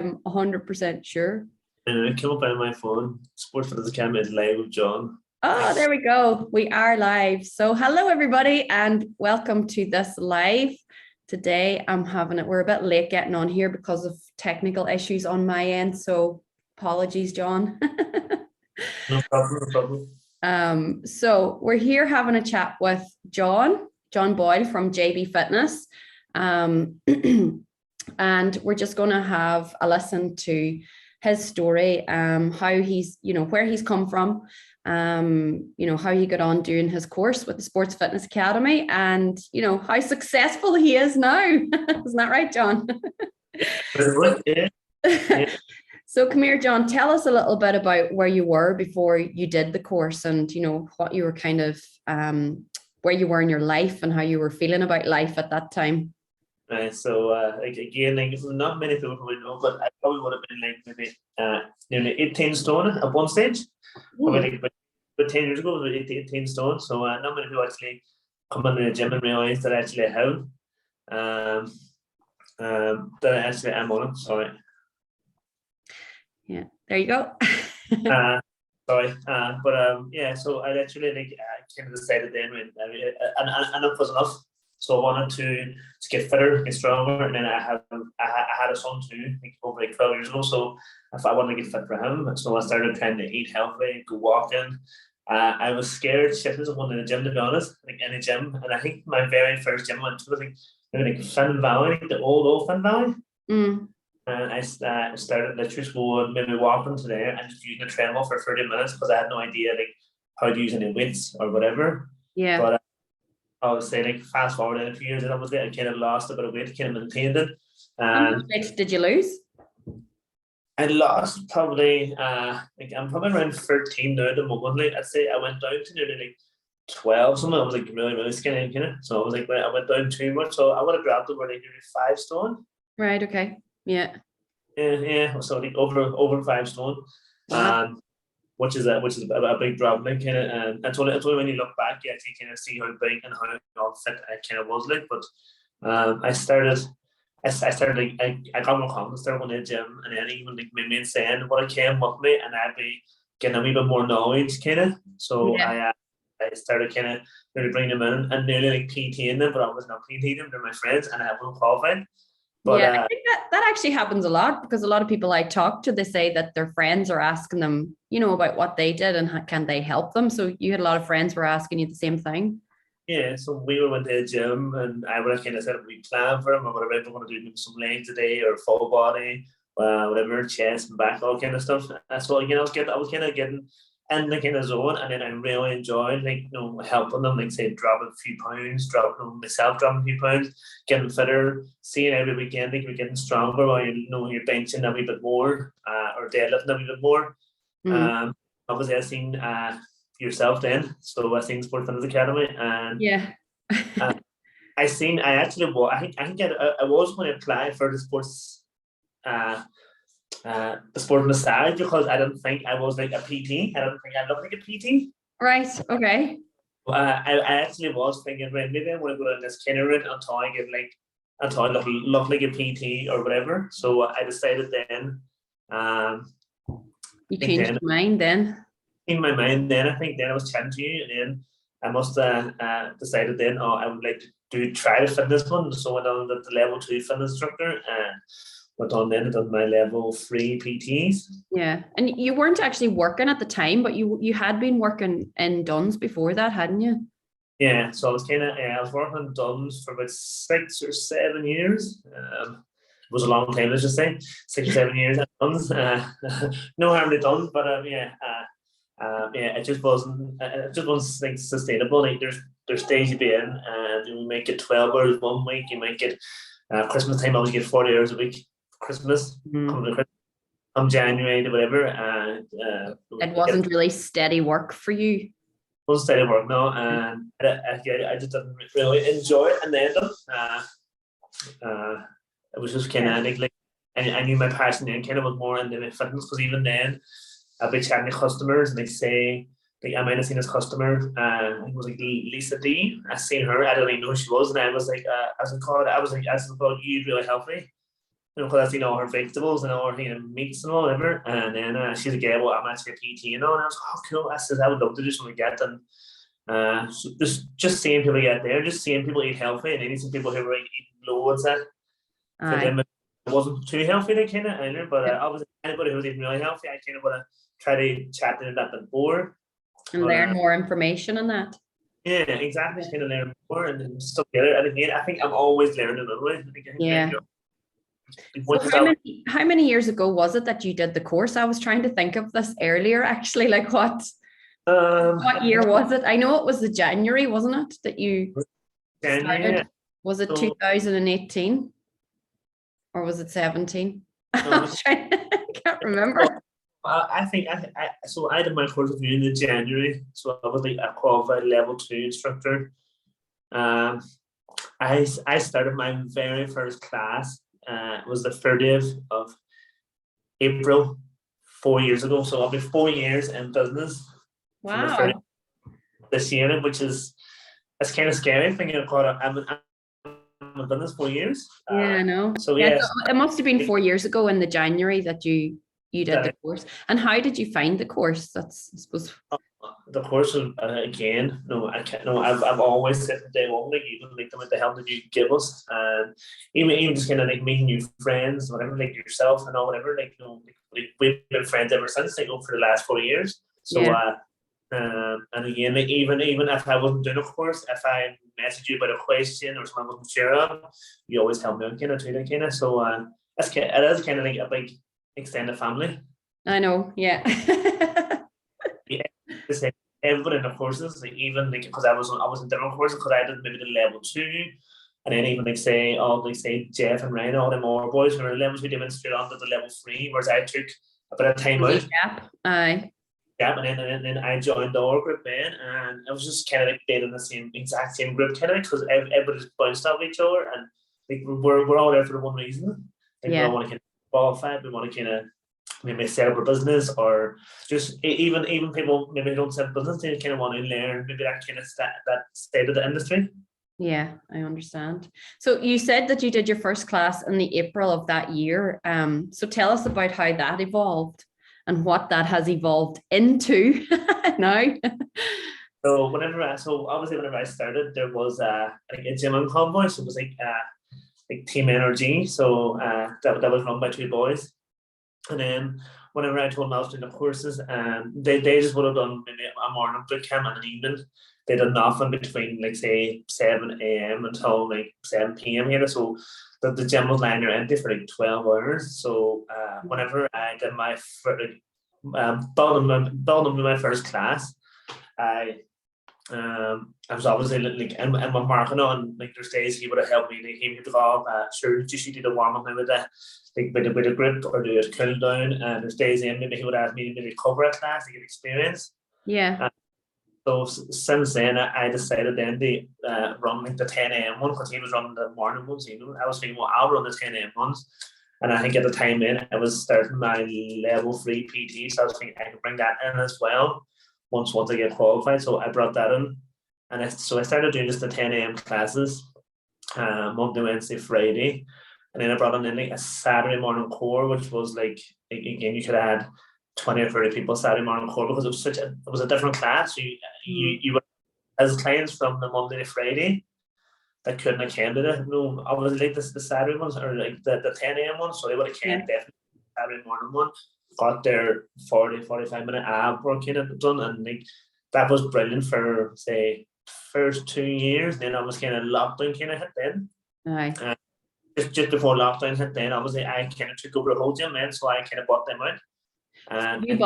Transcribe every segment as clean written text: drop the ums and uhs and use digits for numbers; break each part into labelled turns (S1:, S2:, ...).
S1: I'm 100% sure.
S2: And it came up on my phone. Sports Fitness Academy is live with John.
S1: Oh, there we go. We are live. So hello, everybody, and welcome to this live. Today, we're a bit late getting on here because of technical issues on my end. So apologies, John.
S2: No problem.
S1: So we're here having a chat with John Boyle from JB Fitness. And we're just going to have a listen to his story, how he's, where he's come from, how he got on doing his course with the Sports Fitness Academy, and, how successful he is now. Isn't that right, John?
S2: Yeah.
S1: So come here, John, tell us a little bit about where you were before you did the course, and, what you were kind of, where you were in your life and how you were feeling about life at that time.
S2: Right, so not many people probably know, but I probably would have been maybe nearly 18 stone at one stage. Probably but 10 years ago, I was 18 stone. So not many people actually come into the gym and realize that I actually have that I actually am on it. Sorry.
S1: Yeah, there you go.
S2: Sorry, so I actually kind of decided then when enough was enough. So I wanted to get fitter, get stronger, and then I had a son too, over 12 years ago. So if I wanted to get fit for him, so I started trying to eat healthy, go walking. I was scared shitless of going to the gym, to be honest, any gym. And I think my very first gym I went to was maybe Finn Valley, the old Finn Valley.
S1: Mm. And
S2: I started literally going, maybe walking to there and just using the treadmill for 30 minutes because I had no idea how to use any weights or whatever.
S1: Yeah.
S2: But I would say fast forward in a few years, and obviously I kind of lost a bit of weight, kind of maintained it.
S1: How much weight did you lose?
S2: I lost probably I'm probably around 13 now at the moment. I'd say I went down to nearly 12 something. I was really, really skinny, so I was I went down too much. So I would have dropped over nearly 5 stone.
S1: Right, okay. Yeah.
S2: Yeah. So over 5 stone. Which is a big drop, and it's only when you look back you actually kind of see how big and how fit I kind of was but I got more confidence there when I gym, and then even my main saying what I came with me, and I'd be getting a wee bit more knowledge so yeah. I started kind of really bringing them in and nearly PTing them, but I was not PTing them, they're my friends and I have them qualified. But,
S1: yeah, I think that actually happens a lot, because a lot of people I talk to, they say that their friends are asking them, about what they did and how can they help them. So you had a lot of friends who were asking you the same thing.
S2: Yeah, so we went to the gym and I would have kind of said we plan for them or whatever. If we're going to do some legs today or full body, whatever, chest and back, all kind of stuff. That's what I was kind of getting in the kind of zone, and then I really enjoyed helping them, say dropping a few pounds, dropping a few pounds, getting fitter, seeing every weekend we're getting stronger while you're benching a wee bit more or deadlifting a wee bit more. Obviously I seen yourself then, so I seen Sports Fitness Academy, and
S1: yeah.
S2: I was going to apply for the sports the sport massage because I didn't think I was like a PT. I didn't think I looked like a PT.
S1: Right. Okay.
S2: I actually was thinking, right, maybe I want to go down this kind of route until I look like a PT or whatever. So I decided then.
S1: You changed your mind then?
S2: In my mind then, I think then I was chatting to you, and then I must decided then, I would like to try the fitness one. So I went on the level 2 fitness instructor and went on then and done my level 3 PTs. Yeah.
S1: And you weren't actually working at the time, but you had been working in Duns before that, hadn't you?
S2: Yeah, so I was I was working in Duns for about 6 or 7 years. It was a long time, let's just say 6 or 7 years at Duns. No harm to Duns, but it just wasn't sustainable. There's days you be in, and you might get 12 hours one week. You might get Christmas time. I was get 40 hours a week. Christmas, come January to whatever.
S1: It wasn't really steady work for you.
S2: Wasn't steady work, no, and I just didn't really enjoy it. And then it was just kind of I knew my passion then kind of was more into my fitness, because even then I'd be chatting to customers and they say, I might have seen this customer, it was Lisa D. I seen her, I didn't even know who she was, and I was like, I was like, you eat really healthy. because I've seen all her vegetables and all her meats and whatever. And then she's like, yeah, well, I'm actually a PT, and I was like, oh, cool. I said, I would love to do something like that. And so just seeing people get there, just seeing people eat healthy, and then some people who were like, eating loads of for them, it wasn't too healthy, they kind of either. But obviously, anybody who was eating really healthy, I kind of want to try to chat to them that bit more
S1: and learn more information on that.
S2: Yeah, exactly. Kind of learn more and then stuff together. And again, I think I'm always learning anyway.
S1: Yeah. So how many years ago was it that you did the course? I was trying to think of this earlier, actually. Like what year was it? I know it was the January, wasn't it, that you started? Was it 2018 or was it 17? I can't remember.
S2: I think so I did my course with you in January. So I was like a qualified level 2 instructor. I started my very first class. It was the 30th of April 4 years ago. So I'll be 4 years in business.
S1: Wow.
S2: This year, which is it's kind of scary thinking about I'm in business 4 years.
S1: Yeah, I know.
S2: So yeah,
S1: so it must have been 4 years ago in the January that you did the course. And how did you find the course? That's, I suppose.
S2: The course was again. No, I can't. No, I've always said from day one, like even like what the hell did you give us? And even just kind of like meeting new friends, whatever, like yourself and all, whatever. Like like we've been friends ever since, like for the last 4 years. So and again, like even if I wasn't doing a course, if I messaged you about a question or something I wasn't sure of, you always help me out, kind of too, like kind of. So it is kind of like a big extended family.
S1: I know, yeah.
S2: Yeah, everybody in the courses, like even like because I was in different courses because I did maybe the level 2, and then even like say Jeff and Ryan, all them more boys who were levels, we went straight on to the level 3, whereas I took a bit of time out. Yeah, and then I joined our group then, and I was just kind of like being in the exact same group kind of because everybody's bounced off each other, and like we're all there for the one reason. Like we all want to kind of qualify, we want to kind of maybe set up a business, or just even people maybe who don't set up a business, they kind of want to learn maybe that kind of that state of the industry.
S1: Yeah, I understand. So you said that you did your first class in the April of that year. So tell us about how that evolved and what that has evolved into now.
S2: So obviously whenever I started, there was like a gym and convoy, so it was like Team Energy. So that was run by 2 boys. And then whenever I told them I was doing the courses, they just would have done maybe a morning boot camp and an evening. They did nothing between like say 7 a.m. until like 7 p.m. here. So the gym was lying there empty for like 12 hours. So whenever I did my building my first class, I was obviously like in my marketing on like there's days he would have helped me. Like, he would develop sure just you do the warm up with the grip or do a cool down, and there's days in maybe he would ask me to maybe cover a class to get experience.
S1: Yeah.
S2: So since then I decided then to run like the 10 a.m. one because he was running the morning ones. I was thinking, well, I'll run the 10 a.m. ones. And I think at the time then I was starting my level 3 PT, so I was thinking I could bring that in as well once I get qualified. So I brought that in, and so I started doing just the 10 a.m. classes, Monday, Wednesday, Friday, and then I brought in like a Saturday morning core, which was like again you could have had 20 or 30 people Saturday morning core because it was a different class. So you were as clients from the Monday to Friday that couldn't have came to it. No, I was like the Saturday ones or like the 10 a.m. ones, so they would have came definitely Saturday morning one. Got their 40-45 minute ab work kind of done, and like that was brilliant for say first 2 years. Then I was kind of lockdown kind of hit then. Just before lockdown hit then, obviously I kind of took over the whole gym then, so I kind of bought them out.
S1: You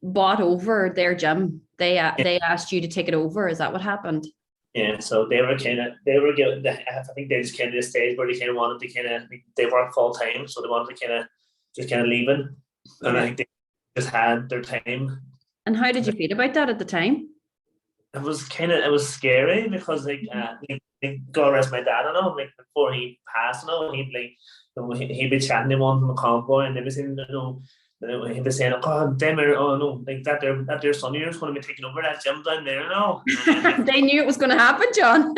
S1: bought over their gym. They asked you to take it over. Is that what happened?
S2: Yeah, so they were getting. I think they just came to the stage where they kind of wanted to they work full time, so they wanted to just leave it, and I think they just had their time.
S1: And how did you feel about that at the time?
S2: It was scary because God rest my dad, like before he passed, he'd be chatting to one from the convoy, and they were saying, he'd be saying, "Oh, damn it! Oh no, like that their son of yours going to be taking over that gym down there now."
S1: They knew it was going to happen, John.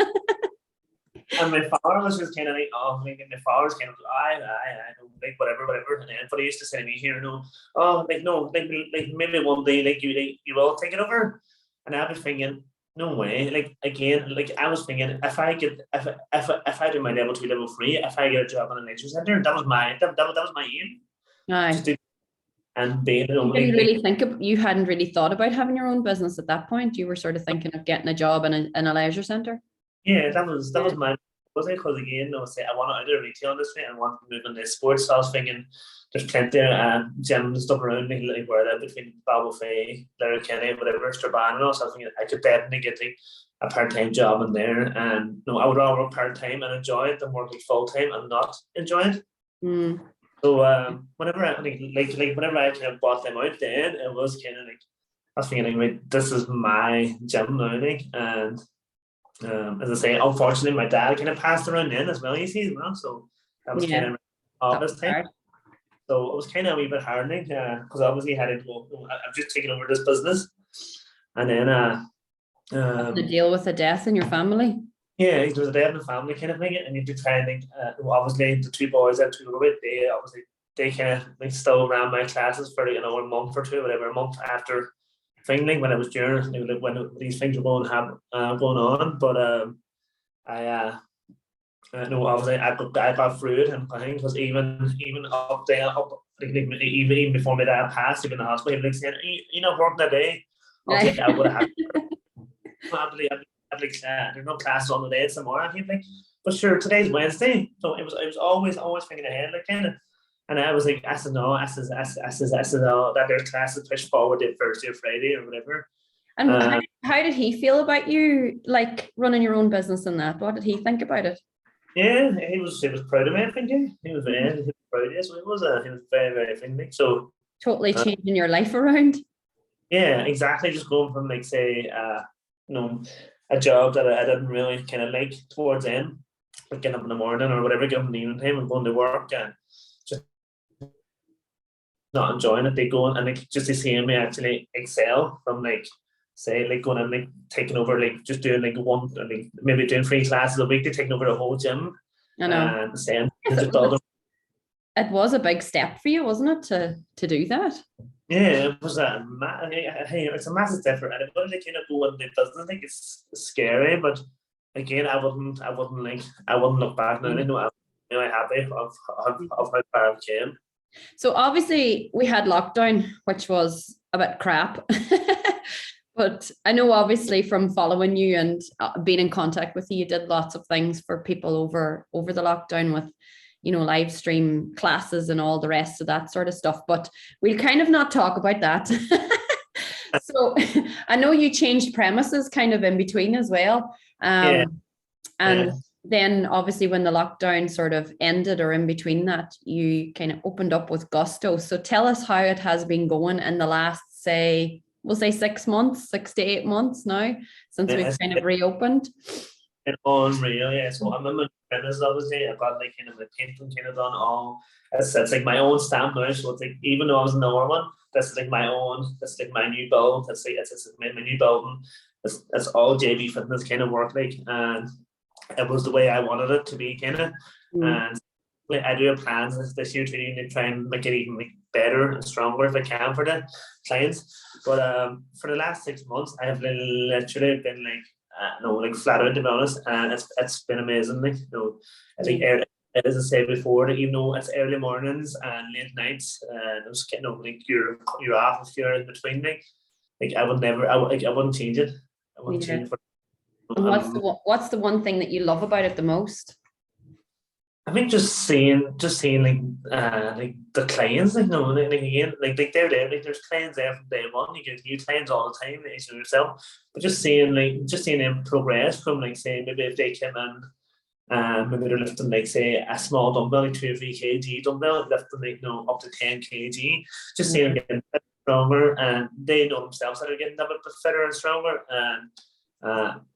S2: And my father was just kind of like, oh, like, and my father was kind of, I don't like whatever. And then, but he used to say to me here, no, oh, like no, like maybe one day, like you will take it over. And I'd be thinking, no way. Like again, like I was thinking, if I do my level 2, level 3, if I get a job in a nature centre, that was my aim.
S1: Aye.
S2: Just do and be,
S1: You didn't really you hadn't really thought about having your own business at that point. You were sort of thinking of getting a job in a leisure centre.
S2: Yeah, that was my, was it? Because again, I was saying I want out of the retail industry and want to move into sports. So I was thinking there's plenty of gyms and stuff around me, like where I live between Ballybofey, Letterkenny, whatever, Strabane and all. So I was thinking I could definitely get like a part-time job in there. And no, I would rather work part-time and enjoy it than work like full-time and not enjoy it.
S1: Mm.
S2: So whenever I whenever I kind of bought them out, then it was kind of like I was thinking, like, this is my gym now, like, and as I say, unfortunately, my dad kind of passed around then as well. You see, as well, so that was kind of all this time. So it was kind of a wee bit hard, because obviously I had to go. I've just taken over this business, and then
S1: to deal with the death in your family.
S2: Yeah, there was a death in the family kind of thing, and you had to try and think. Obviously, the 2 boys that took over it, they kind of like still ran my classes for like another month or two, whatever, a month after thing, when I was during, like, when these things were going on. But no, obviously I got through it, and I think because even up there, like, even before my dad passed, even in the hospital, he was like saying, "You know, working that day." Okay, I would have probably there's no classes on the day tomorrow. I think, like, but sure, today's Wednesday, so it was always thinking ahead, like, kind of. And I was like, I said no, I said no, that there's classes pushed forward to Thursday or Friday or whatever.
S1: And how did he feel about you, like, running your own business and that? What did he think about it?
S2: Yeah, he was proud of me. I think he was very proud of me. So he was very, very friendly. So
S1: totally changing your life around.
S2: Yeah, exactly. Just going from, like, say, a job that I didn't really kind of like towards end, like getting up in the morning or whatever, getting up in the evening time and going to work and just not enjoying it. They go and, like, just to see me actually excel from, like, say, like, going and, like, taking over, like, just doing like one, like, maybe doing 3 classes a week, to taking over the whole gym.
S1: I know.
S2: And saying,
S1: it was a big step for you, wasn't it, to do that?
S2: Yeah, it was it's a massive effort, and it was like, kind of go into business. I think it's scary, but again, I wouldn't look back now. I know I'm really happy of how far I've came.
S1: So obviously we had lockdown, which was a bit crap. But I know, obviously, from following you and being in contact with you, you did lots of things for people over the lockdown with, live stream classes and all the rest of that sort of stuff. But we'll kind of not talk about that. So I know you changed premises kind of in between as well. And then obviously when the lockdown sort of ended, or in between that, you kind of opened up with gusto. So tell us how it has been going in the last, say, we'll say 6 months, 6 to 8 months now, since we've kind of reopened.
S2: It's unreal, yeah. So I'm in my premise, obviously. I've got, like, kind of my painting kind of done all. It's like my own stamp now. So it's like, even though I was in the other one, this is like my own. That's like my new build. It's my new building. It's all JB Fitness kind of work, like, and it was the way I wanted it to be, kind of. And like, I do have plans this year to try and make it even, like, better and stronger if I can for the clients. But for the last 6 months, I have literally been like, like, flat out, to be honest, and it's been amazing. Like, I think, as I said before, even though it's early mornings and late nights, and it was, like, your off if you're in between, like I wouldn't change it. I wouldn't change it.
S1: What's the one thing that you love about it the most?
S2: I think just seeing like the clients, like, again, like they're there, like, there's clients there from day one. You get new clients all the time, like yourself. But just seeing them progress from, like, say, maybe if they come in, maybe they're lifting, like, say, a small dumbbell, like 2 or 3 kg dumbbell, lifting, like, up to 10 kg. Just seeing them getting stronger, and they know themselves that they're getting a bit fitter and stronger, and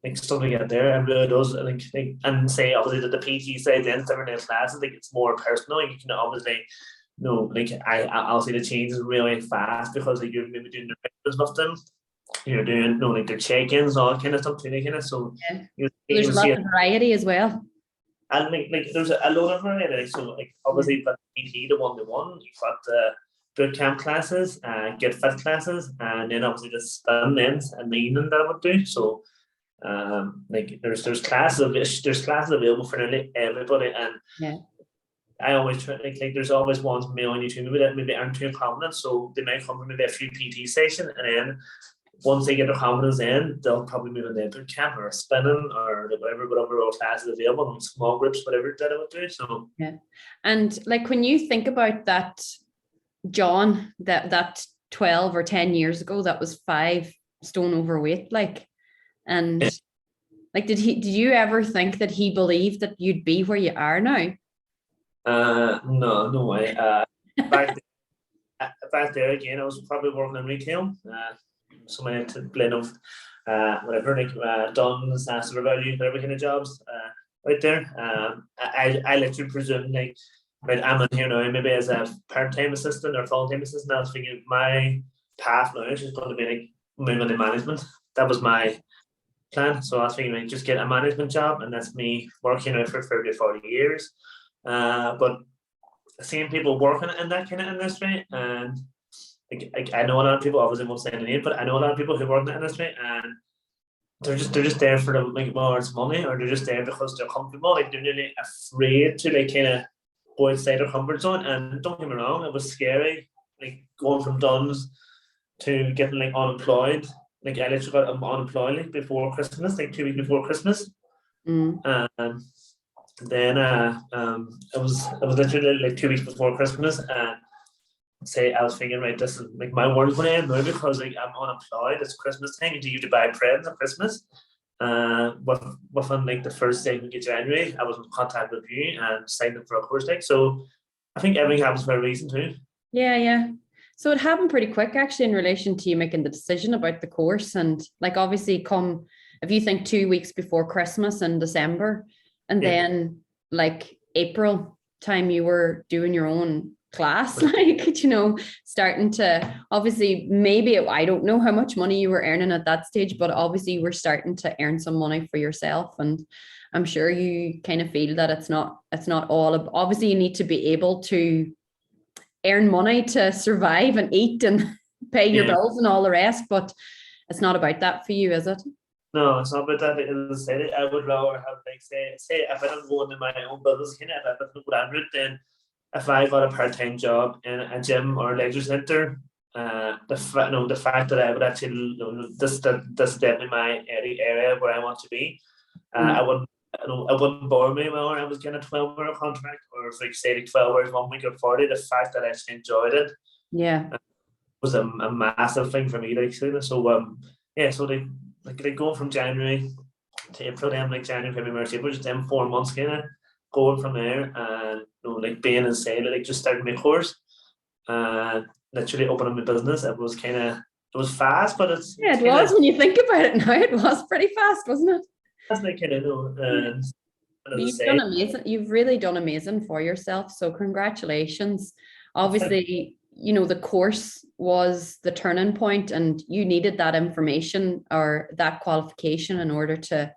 S2: like, stuff like that there. It really does. I think, and say, obviously, that the PT side, then different classes, like, it's more personal. You can obviously, like, I'll see the changes really fast, because, like, you're maybe doing the breakfast with them, you're doing, like, their check-ins, all kind of stuff too, kind of. So
S1: there's lots of variety as well.
S2: And like there's a load of variety. So like obviously you've got PT, the 1-to-1, you've got boot camp classes, get fit classes, and then obviously the spin ends and the evening that I would do. So like there's classes available for nearly everybody, and
S1: Yeah.
S2: I always try like there's always ones maybe on YouTube that maybe aren't too prominent, so they might come from maybe a few PT session, and then once they get their confidence in, they'll probably move into a boot camp or a spinning or whatever all classes available in small groups, whatever that I would do. So
S1: Yeah. And like when you think about that, John, that 12 or 10 years ago, that was 5 stone overweight, like, and like did you ever think that he believed that you'd be where you are now?
S2: no way. Back back there again, I was probably working in retail. So I had to blend of whatever, like Dunn's, Super Value, whatever kind of jobs out there. I literally presume like, right, I'm in here now maybe as a part-time assistant or full-time assistant. I was thinking my path now is just going to be like moving into management. That was my plan. So I was thinking like just get a management job, and that's me working out for 30 or 40 years. But seeing people working in that kind of industry, and like I know a lot of people, obviously won't say the name, but I know a lot of people who work in the industry, and they're just there for the like more it's money, or they're just there because they're comfortable. Like they're really afraid to like kind of go outside their comfort zone. And don't get me wrong, it was scary, like going from Duns to getting like unemployed. Like I literally got unemployed like before Christmas, like 2 weeks before Christmas. And then it was literally like 2 weeks before Christmas, and say I was thinking, right, this is like my world's going to end now because like I'm unemployed. It's Christmas time. Do you have to buy presents at Christmas? Within like the first second of January, I was in contact with you and signed up for a course. Like, so I think everything happens for a reason too.
S1: Yeah. So it happened pretty quick actually in relation to you making the decision about the course. And like obviously if you think 2 weeks before Christmas in December, and then like April time you were doing your own class, like, starting to obviously maybe, I don't know how much money you were earning at that stage, but obviously you were starting to earn some money for yourself. And I'm sure you kind of feel that it's not all obviously you need to be able to earn money to survive and eat and pay your bills and all the rest, but it's not about that for you, is it?
S2: No, it's not about that. As I said, I would rather have like say if I don't go into my own business, if I don't go that route, then if I got a part-time job in a gym or a leisure centre, the fact that I would actually this is definitely my area where I want to be. I wouldn't bore me when I was getting a 12-hour contract, or if like say like 12 hours 1 week or 40. The fact that I actually enjoyed it, was a massive thing for me. Like so so they going from January to April, then like January, February, March, April, just them 4 months kind of going from there, and like being inside, like just starting my course, literally opening my business. It was fast, but it's
S1: it was when you think about it now. It was pretty fast, wasn't it?
S2: That's like kind of
S1: You've done amazing. You've really done amazing for yourself. So congratulations. Obviously, the course was the turning point, and you needed that information or that qualification in order to,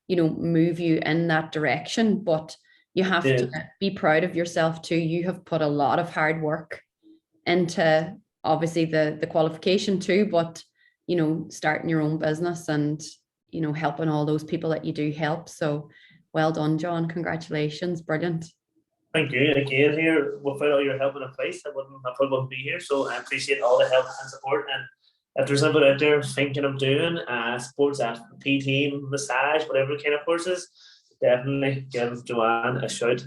S1: move you in that direction. But you have to be proud of yourself too. You have put a lot of hard work into obviously the qualification too, but, starting your own business and, helping all those people that you do help. So well done, John. Congratulations. Brilliant.
S2: Thank you again. Here, without all your help and advice, I probably wouldn't be here. So I appreciate all the help and support. And if there's anybody out there thinking of doing sports at PT, massage, whatever kind of courses, definitely give Joanne a shout.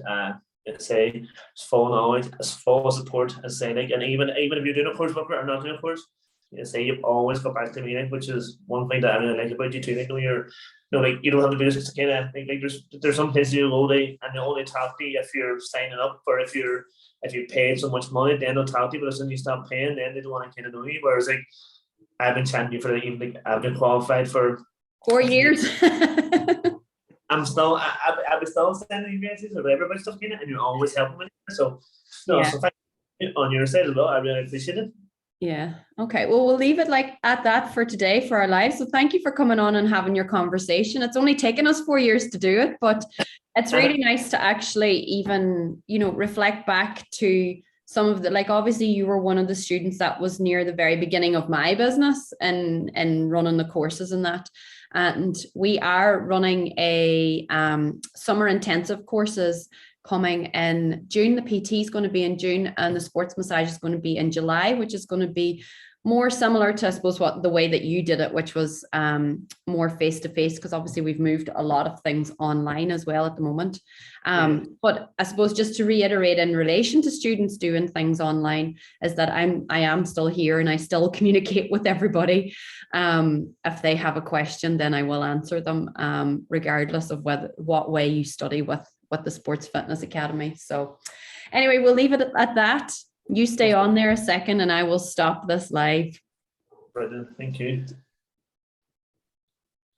S2: Say it's full knowledge, it's full support. As say like, and even if you're doing a course with her or not doing a course, say you've always got back to me, which is one thing that I really like about you too. Like, like you don't have to do this kind of like there's some places you go and they only talk to you if you're signing up, or if you paid so much money, then they'll talk to you. But as soon as you stop paying, then they don't want to kind of know you. Whereas like I've been chatting to you for I've been qualified for
S1: 4 years.
S2: I'll be still sending you messages or whatever about stuff, and you're always helping me. So so thank you on your side as well. I really appreciate it.
S1: Yeah. Okay. Well, we'll leave it like at that for today for our lives. So thank you for coming on and having your conversation. It's only taken us 4 years to do it, but it's really nice to actually even, reflect back to some of the, like, obviously you were one of the students that was near the very beginning of my business and running the courses and that. And we are running a summer intensive courses coming in June. The PT is going to be in June and the sports massage is going to be in July, which is going to be more similar to, I suppose, what the way that you did it, which was more face-to-face, because obviously we've moved a lot of things online as well at the moment. But I suppose just to reiterate in relation to students doing things online is that I am still here and I still communicate with everybody. If they have a question, then I will answer them, regardless of what way you study with the Sports Fitness Academy. So anyway, we'll leave it at that. You stay on there a second and I will stop this live.
S2: Brilliant. Thank you.